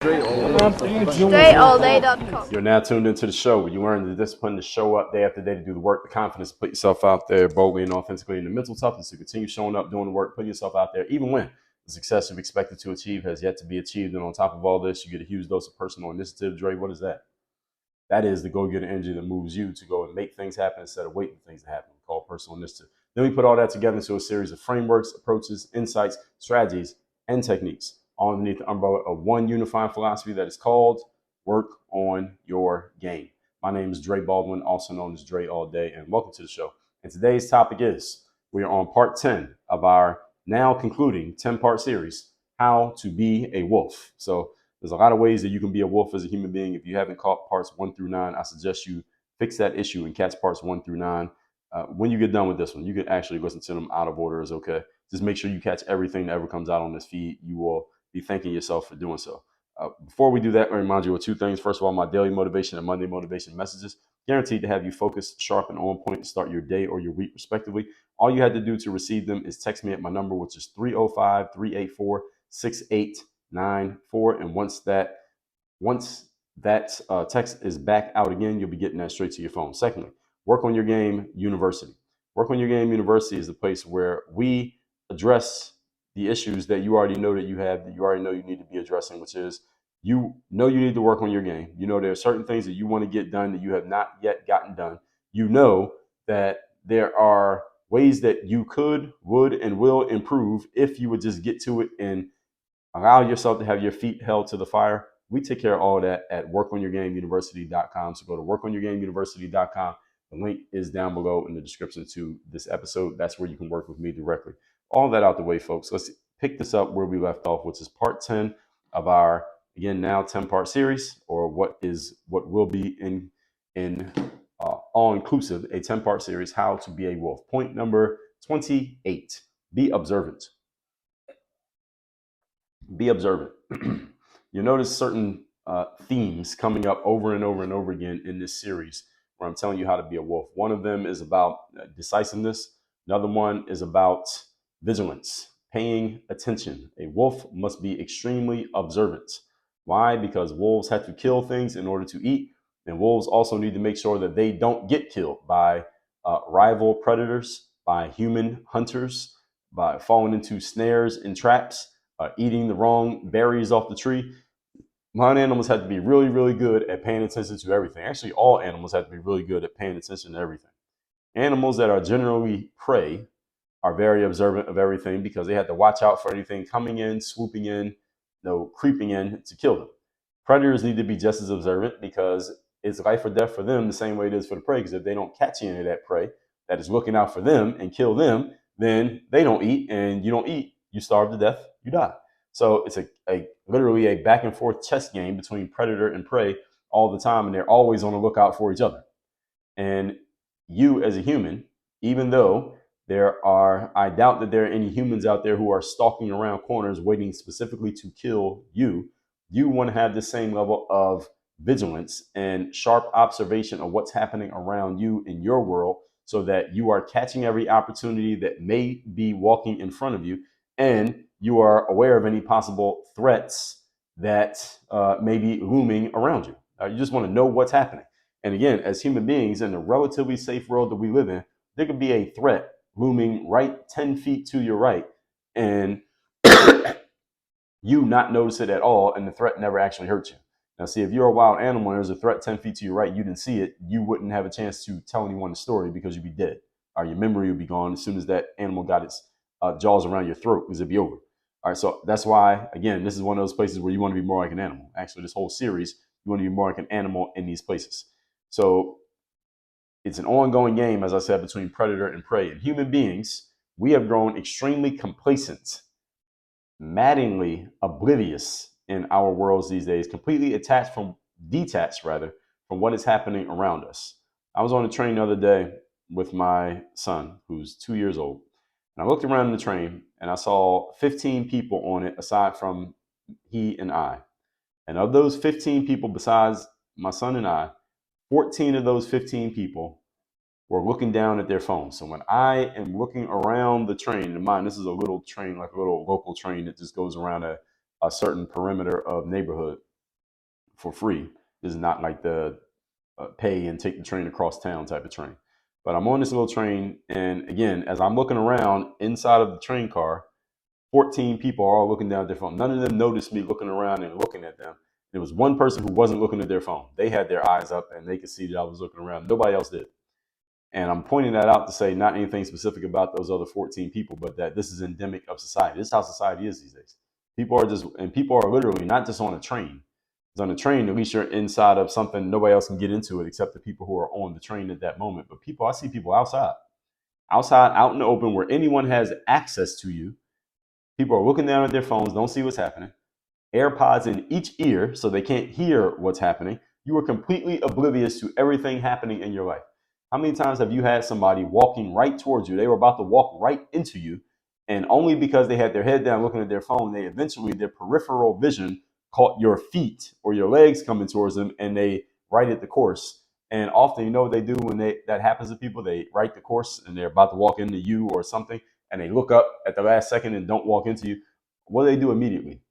StrayAllDay.com. You're now tuned into the show where you learn the discipline to show up day after day to do the work, the confidence to put yourself out there boldly and authentically, and the mental toughness to continue showing up, doing the work, putting yourself out there, even when the success you've expected to achieve has yet to be achieved. And on top of all this, you get a huge dose of personal initiative. Dre, what is that? That is the go-getter energy that moves you to go and make things happen instead of waiting for things to happen, called personal initiative. Then we put all that together into a series of frameworks, approaches, insights, strategies, and techniques all underneath the umbrella of one unifying philosophy that is called work on your game. My name is Dre Baldwin, also known as Dre All Day, and welcome to the show. And today's topic is, we are on part 10 of our now concluding 10-part series, How to Be a Wolf. So there's a lot of ways that you can be a wolf as a human being. If you haven't caught parts 1 through 9, I suggest you fix that issue and catch parts 1 through 9. When you get done with this one, you can actually listen to them out of order, is okay. Just make sure you catch everything that ever comes out on this feed. You will be thanking yourself for doing so. Before we do that, let me remind you of two things. First of all, my daily motivation and Monday motivation messages, guaranteed to have you focused, sharp, and on point to start your day or your week, respectively. All you had to do to receive them is text me at my number, which is 305-384-6894. And once that text is back out again, you'll be getting that straight to your phone. Secondly, Work on Your Game University. Work on Your Game University is the place where we address the issues that you already know that you have, that you already know you need to be addressing, which is you know you need to work on your game. You know there are certain things that you want to get done that you have not yet gotten done. You know that there are ways that you could, would, and will improve if you would just get to it and allow yourself to have your feet held to the fire. We take care of all of that at workonyourgameuniversity.com. So go to workonyourgameuniversity.com. The link is down below in the description to this episode. That's where you can work with me directly. All that out the way, folks. Let's pick this up where we left off, which is part 10 of our, again, now 10-part series, or what will be in all-inclusive, a 10-part series, How to Be a Wolf. Point number 28, be observant. Be observant. You'll notice certain themes coming up over and over and over again in this series where I'm telling you how to be a wolf. One of them is about decisiveness. Another one is about vigilance, paying attention. A wolf must be extremely observant. Why? Because wolves have to kill things in order to eat. And wolves also need to make sure that they don't get killed by rival predators, by human hunters, by falling into snares and traps, eating the wrong berries off the tree. Land animals have to be really, really good at paying attention to everything. Actually, all animals have to be really good at paying attention to everything. Animals that are generally prey are very observant of everything because they have to watch out for anything coming in, swooping in, creeping in to kill them. Predators need to be just as observant because it's life or death for them the same way it is for the prey. Because if they don't catch any of that prey that is looking out for them and kill them, then they don't eat, and you don't eat, you starve to death, you die. So it's literally a back and forth chess game between predator and prey all the time, and they're always on the lookout for each other. And you as a human, even though I doubt that there are any humans out there who are stalking around corners waiting specifically to kill you, you want to have the same level of vigilance and sharp observation of what's happening around you in your world so that you are catching every opportunity that may be walking in front of you, and you are aware of any possible threats that may be looming around you. You just want to know what's happening. And again, as human beings in the relatively safe world that we live in, there could be a threat looming right 10 feet to your right, and you not notice it at all, and the threat never actually hurts you. Now, see, if you're a wild animal and there's a threat 10 feet to your right, you didn't see it, you wouldn't have a chance to tell anyone the story because you'd be dead, or your memory would be gone as soon as that animal got its jaws around your throat, because it'd be over. All right, so that's why, again, this is one of those places where you want to be more like an animal. Actually, this whole series, you want to be more like an animal in these places. So it's an ongoing game, as I said, between predator and prey. And human beings, we have grown extremely complacent, maddeningly oblivious in our worlds these days, completely detached from what is happening around us. I was on a train the other day with my son, who's 2 years old. And I looked around the train and I saw 15 people on it aside from he and I. And of those 15 people besides my son and I, 14 of those 15 people were looking down at their phones. So when I am looking around the train, and mind, this is a little train, like a little local train that just goes around a certain perimeter of neighborhood. for free. This is not like the pay and take the train across town type of train. But I'm on this little train, and again, as I'm looking around inside of the train car, 14 people are all looking down at their phone. None of them noticed me looking around and looking at them. There was one person who wasn't looking at their phone. They had their eyes up and they could see that I was looking around. Nobody else did. And I'm pointing that out to say not anything specific about those other 14 people, but that this is endemic of society. This is how society is these days. People are literally not just on a train. It's on a train, at least you're inside of something, nobody else can get into it except the people who are on the train at that moment. But I see people outside, out in the open where anyone has access to you. People are looking down at their phones, don't see what's happening. AirPods in each ear so they can't hear what's happening. You are completely oblivious to everything happening in your life. How many times have you had somebody walking right towards you? They were about to walk right into you, and only because they had their head down looking at their phone, their peripheral vision caught your feet or your legs coming towards them, and they righted the course. And often, you know what they do when that happens to people? They right the course and they're about to walk into you or something, and they look up at the last second and don't walk into you. What do they do immediately?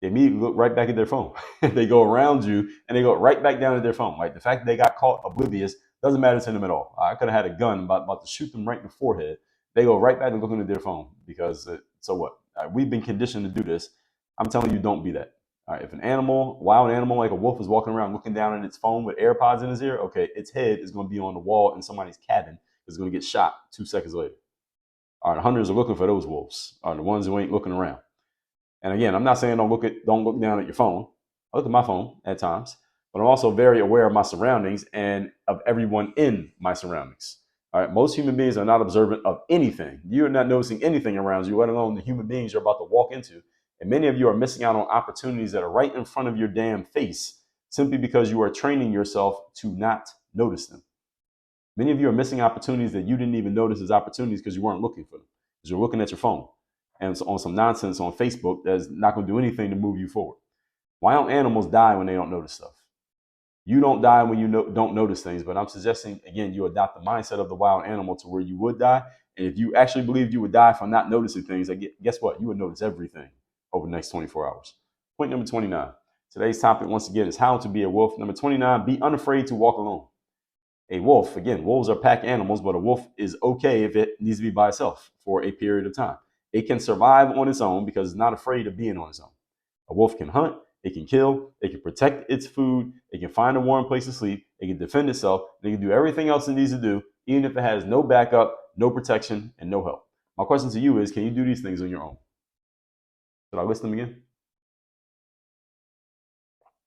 They immediately look right back at their phone. They go around you and they go right back down at their phone. Like the fact that they got caught oblivious doesn't matter to them at all. I could have had a gun about to shoot them right in the forehead. They go right back to looking at their phone because so what? We've been conditioned to do this. I'm telling you, don't be that. All right, if an animal, wild animal like a wolf, is walking around looking down at its phone with AirPods in his ear, okay, its head is going to be on the wall in somebody's cabin. It's going to get shot 2 seconds later. All right, hunters are looking for those wolves. All right, the ones who ain't looking around. And again, I'm not saying don't look down at your phone. I look at my phone at times, but I'm also very aware of my surroundings and of everyone in my surroundings. All right, most human beings are not observant of anything. You're not noticing anything around you, let alone the human beings you're about to walk into. And many of you are missing out on opportunities that are right in front of your damn face simply because you are training yourself to not notice them. Many of you are missing opportunities that you didn't even notice as opportunities because you weren't looking for them, because you're looking at your phone and on some nonsense on Facebook that's not going to do anything to move you forward. Wild animals die when they don't notice stuff. You don't die when you don't notice things, but I'm suggesting, again, you adopt the mindset of the wild animal to where you would die. And if you actually believed you would die from not noticing things, guess what? You would notice everything over the next 24 hours. Point number 29. Today's topic, once again, is how to be a wolf. Number 29, be unafraid to walk alone. A wolf, again, wolves are pack animals, but a wolf is okay if it needs to be by itself for a period of time. It can survive on its own because it's not afraid of being on its own. A wolf can hunt, it can kill, it can protect its food, it can find a warm place to sleep, it can defend itself, it can do everything else it needs to do, even if it has no backup, no protection, and no help. My question to you is, can you do these things on your own? Should I list them again?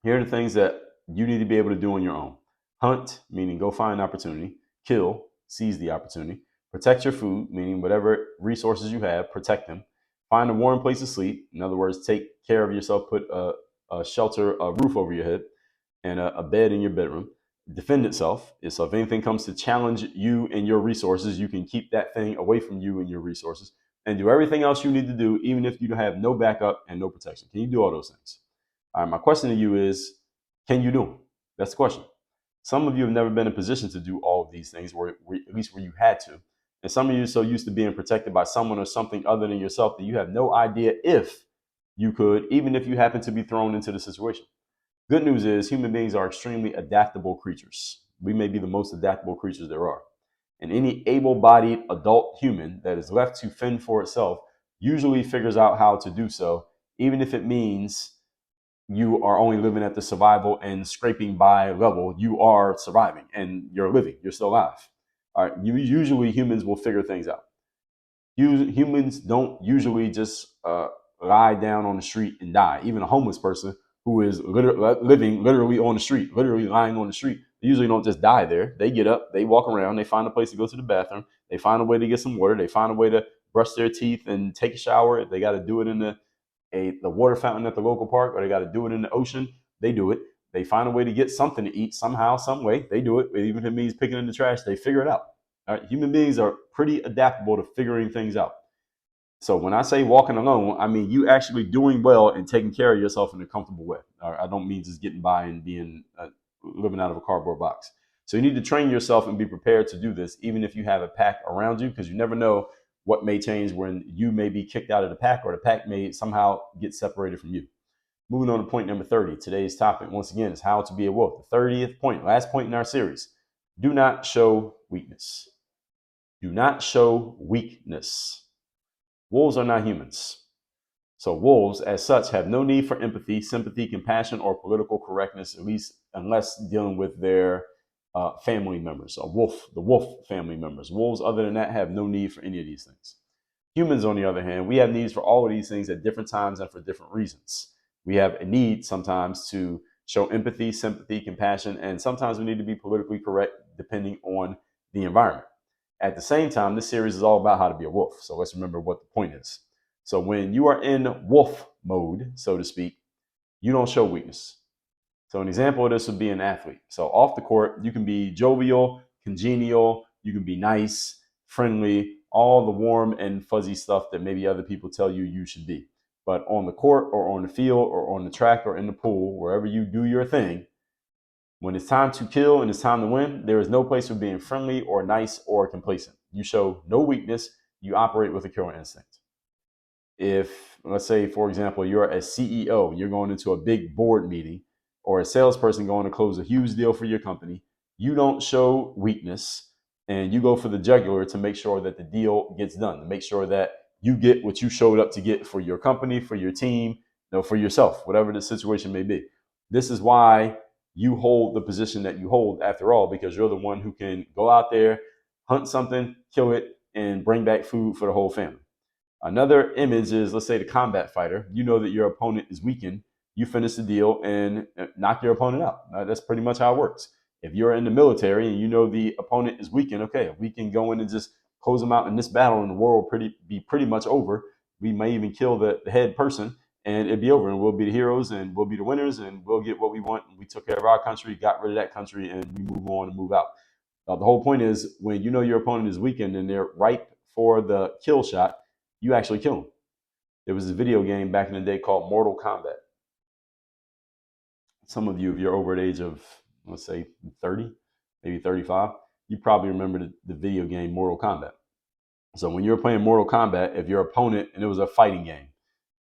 Here are the things that you need to be able to do on your own. Hunt, meaning go find opportunity. Kill, seize the opportunity. Protect your food, meaning whatever resources you have, protect them. Find a warm place to sleep. In other words, take care of yourself, put a shelter, a roof over your head, and a bed in your bedroom. Defend itself. So if anything comes to challenge you and your resources, you can keep that thing away from you and your resources, and do everything else you need to do, even if you have no backup and no protection. Can you do all those things? All right, my question to you is, can you do them? That's the question. Some of you have never been in a position to do all of these things, at least where you had to. And some of you are so used to being protected by someone or something other than yourself that you have no idea if you could, even if you happen to be thrown into the situation. Good news is human beings are extremely adaptable creatures. We may be the most adaptable creatures there are. And any able-bodied adult human that is left to fend for itself usually figures out how to do so, even if it means you are only living at the survival and scraping by level. You are surviving and you're living, you're still alive. All right. Usually humans will figure things out. Humans don't usually just lie down on the street and die. Even a homeless person who is living literally on the street, literally lying on the street, they usually don't just die there. They get up, they walk around, they find a place to go to the bathroom, they find a way to get some water, they find a way to brush their teeth and take a shower. If they got to do it in the water fountain at the local park, or they got to do it in the ocean, they do it. They find a way to get something to eat somehow, some way, they do it. Even if it means picking in the trash, they figure it out. All right? Human beings are pretty adaptable to figuring things out. So when I say walking alone, I mean you actually doing well and taking care of yourself in a comfortable way. All right? I don't mean just getting by and being living out of a cardboard box. So you need to train yourself and be prepared to do this, even if you have a pack around you, because you never know what may change when you may be kicked out of the pack or the pack may somehow get separated from you. Moving on to point number 30. Today's topic, once again, is how to be a wolf. The 30th point, last point in our series. Do not show weakness. Do not show weakness. Wolves are not humans. So wolves, as such, have no need for empathy, sympathy, compassion, or political correctness, at least unless dealing with their family members, the wolf family members. Wolves, other than that, have no need for any of these things. Humans, on the other hand, we have needs for all of these things at different times and for different reasons. We have a need sometimes to show empathy, sympathy, compassion, and sometimes we need to be politically correct depending on the environment. At the same time, this series is all about how to be a wolf. So let's remember what the point is. So when you are in wolf mode, so to speak, you don't show weakness. So an example of this would be an athlete. So off the court, you can be jovial, congenial, you can be nice, friendly, all the warm and fuzzy stuff that maybe other people tell you you should be. But on the court or on the field or on the track or in the pool, wherever you do your thing, when it's time to kill and it's time to win, there is no place for being friendly or nice or complacent. You show no weakness. You operate with a killer instinct. If, let's say, for example, you're a CEO, you're going into a big board meeting, or a salesperson going to close a huge deal for your company, you don't show weakness and you go for the jugular to make sure that the deal gets done, to make sure that you get what you showed up to get for your company, for your team, for yourself, whatever the situation may be. This is why you hold the position that you hold, after all, because you're the one who can go out there, hunt something, kill it, and bring back food for the whole family. Another image is, let's say, the combat fighter. You know that your opponent is weakened. You finish the deal and knock your opponent out. That's pretty much how it works. If you're in the military and you know the opponent is weakened, okay, we can go in and just close them out in this battle and the war will be pretty much over. We may even kill the head person and it'd be over and we'll be the heroes and we'll be the winners and we'll get what we want. We took care of our country, got rid of that country, and we move on and move out. The whole point is when you know your opponent is weakened and they're ripe for the kill shot, you actually kill them. There was a video game back in the day called Mortal Kombat. Some of you, if you're over the age of, let's say, 30, maybe 35, you probably remember the video game Mortal Kombat. So when you're playing Mortal Kombat, if your opponent, and it was a fighting game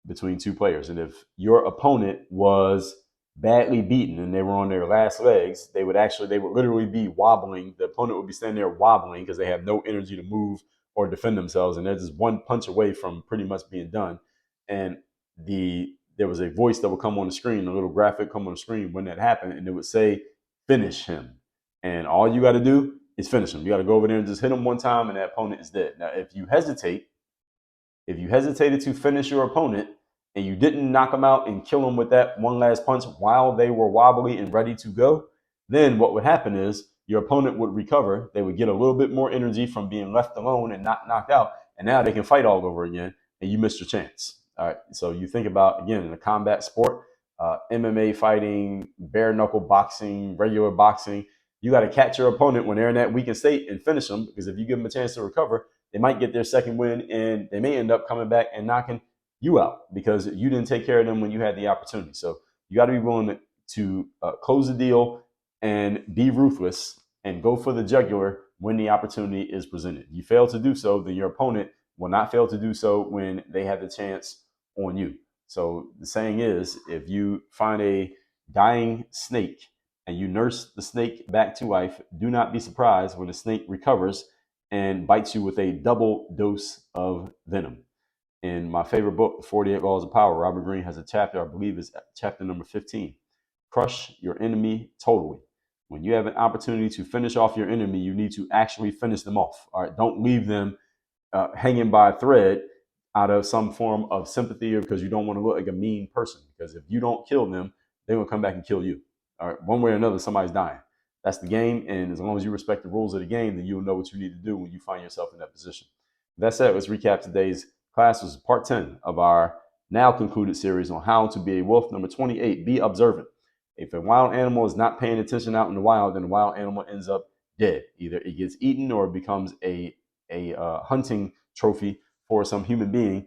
between two players, and if your opponent was badly beaten and they were on their last legs, they would literally be wobbling. The opponent would be standing there wobbling because they have no energy to move or defend themselves, and they're just one punch away from pretty much being done. And there was a voice that would come on the screen, a little graphic come on the screen when that happened, and it would say, "Finish him." And all you got to do is finish him. You got to go over there and just hit him one time, and that opponent is dead. Now, if you hesitated to finish your opponent and you didn't knock them out and kill them with that one last punch while they were wobbly and ready to go, then what would happen is your opponent would recover. They would get a little bit more energy from being left alone and not knocked out. And now they can fight all over again and you missed your chance. All right. So you think about, again, in a combat sport, MMA fighting, bare knuckle boxing, regular boxing, you got to catch your opponent when they're in that weakened state and finish them, because if you give them a chance to recover, they might get their second win and they may end up coming back and knocking you out because you didn't take care of them when you had the opportunity. So you got to be willing to close the deal and be ruthless and go for the jugular when the opportunity is presented. You fail to do so, then your opponent will not fail to do so when they have the chance on you. So the saying is, if you find a dying snake and you nurse the snake back to life, do not be surprised when the snake recovers and bites you with a double dose of venom. In my favorite book, The 48 Laws of Power, Robert Greene has a chapter, I believe is chapter number 15, Crush Your Enemy Totally. When you have an opportunity to finish off your enemy, you need to actually finish them off. All right, don't leave them hanging by a thread out of some form of sympathy or because you don't want to look like a mean person. Because if you don't kill them, they will come back and kill you. All right, one way or another, somebody's dying. That's the game, and as long as you respect the rules of the game, then you'll know what you need to do when you find yourself in that position. That said, let's recap today's class. This is part 10 of our now concluded series on how to be a wolf. Number 28, be observant. If a wild animal is not paying attention out in the wild, then the wild animal ends up dead. Either it gets eaten or it becomes a hunting trophy for some human being.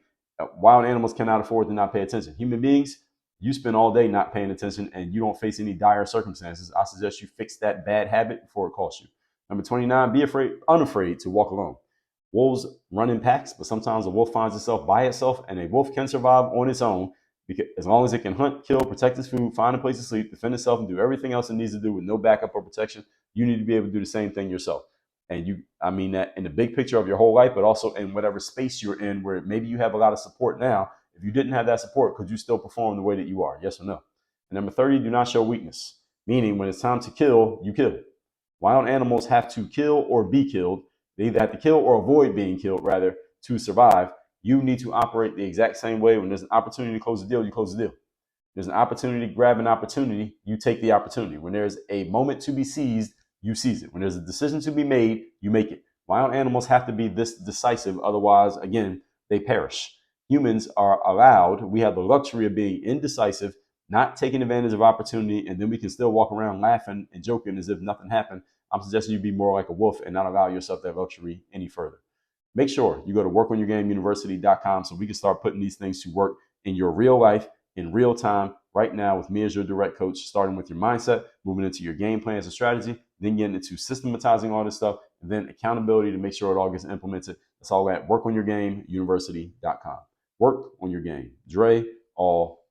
Wild animals cannot afford to not pay attention. Human beings, you spend all day not paying attention and you don't face any dire circumstances. I suggest you fix that bad habit before it costs you. Number 29, be unafraid to walk alone. Wolves run in packs, but sometimes a wolf finds itself by itself, and a wolf can survive on its own. Because as long as it can hunt, kill, protect its food, find a place to sleep, defend itself, and do everything else it needs to do with no backup or protection, you need to be able to do the same thing yourself. And I mean that in the big picture of your whole life, but also in whatever space you're in where maybe you have a lot of support now. If you didn't have that support, could you still perform the way that you are? Yes or no? And number 30, do not show weakness, meaning when it's time to kill, you kill. Wild animals have to kill or be killed. They either have to kill or avoid being killed, rather, to survive. You need to operate the exact same way. When there's an opportunity to close the deal, you close the deal. There's an opportunity to grab an opportunity, you take the opportunity. When there's a moment to be seized, you seize it. When there's a decision to be made, you make it. Wild animals have to be this decisive, otherwise, again, they perish. Humans are allowed, we have the luxury of being indecisive, not taking advantage of opportunity, and then we can still walk around laughing and joking as if nothing happened. I'm suggesting you be more like a wolf and not allow yourself that luxury any further. Make sure you go to workonyourgameuniversity.com so we can start putting these things to work in your real life, in real time, right now, with me as your direct coach, starting with your mindset, moving into your game plans and strategy, then getting into systematizing all this stuff, and then accountability to make sure it all gets implemented. That's all at workonyourgameuniversity.com. Work on your game. Dre, all